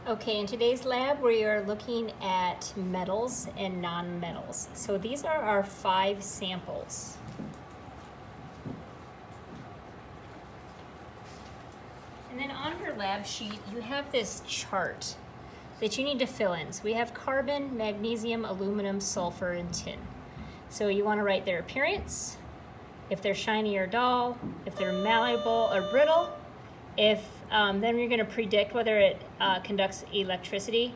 Okay, in today's lab we are looking at metals and nonmetals. So these are our 5 samples. And then on your lab sheet you have this chart that you need to fill in. So we have carbon, magnesium, aluminum, sulfur, and tin. So you want to write their appearance, if they're shiny or dull, if they're malleable or brittle, then you're going to predict whether it conducts electricity.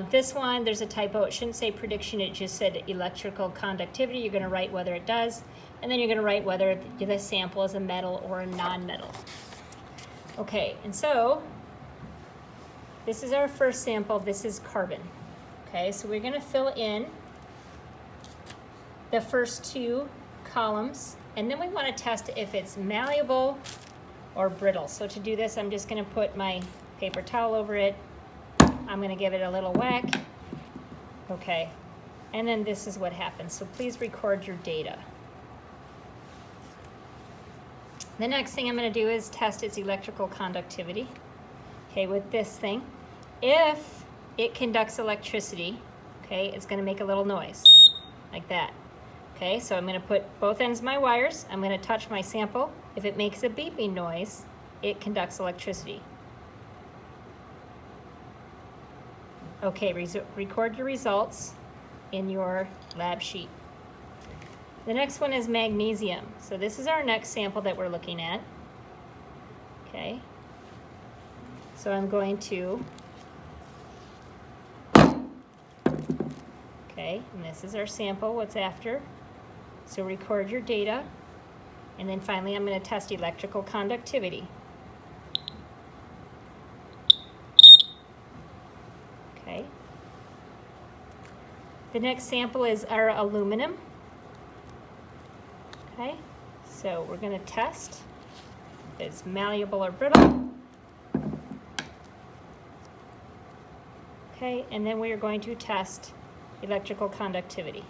This one, there's a typo. It shouldn't say prediction. It just said electrical conductivity. You're going to write whether it does, and then you're going to write whether the sample is a metal or a non-metal. Okay, and so this is our first sample. This is carbon. Okay, so we're going to fill in the first 2 columns, and then we want to test if it's malleable or brittle. So to do this, I'm just going to put my paper towel over it. I'm going to give it a little whack. Okay, and then this is what happens. So please record your data. The next thing I'm going to do is test its electrical conductivity. Okay, with this thing, if it conducts electricity, okay, it's going to make a little noise like that. Okay, so I'm going to put both ends of my wires. I'm going to touch my sample. If it makes a beeping noise, it conducts electricity. Okay, record your results in your lab sheet. The next one is magnesium. So this is our next sample that we're looking at. Okay, so I'm going to, okay, and this is our sample, what's after. So record your data, and then finally I'm going to test electrical conductivity. Okay. The next sample is our aluminum. Okay, so we're going to test if it's malleable or brittle. Okay, and then we are going to test electrical conductivity.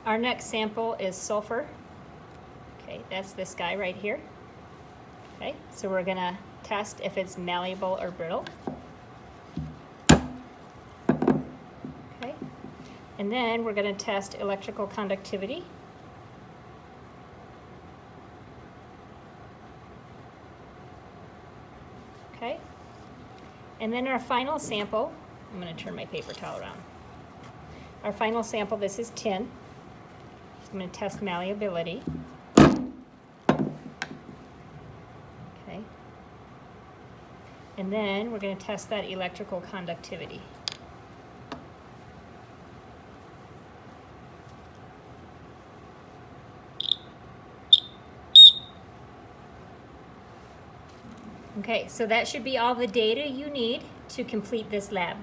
Our next sample is sulfur. Okay, that's this guy right here. Okay, so we're going to test if it's malleable or brittle. Okay, and then we're going to test electrical conductivity. Okay, and then our final sample, I'm going to turn my paper towel around. Our final sample, this is tin. I'm going to test malleability. Okay. And then we're going to test that electrical conductivity. Okay, so that should be all the data you need to complete this lab.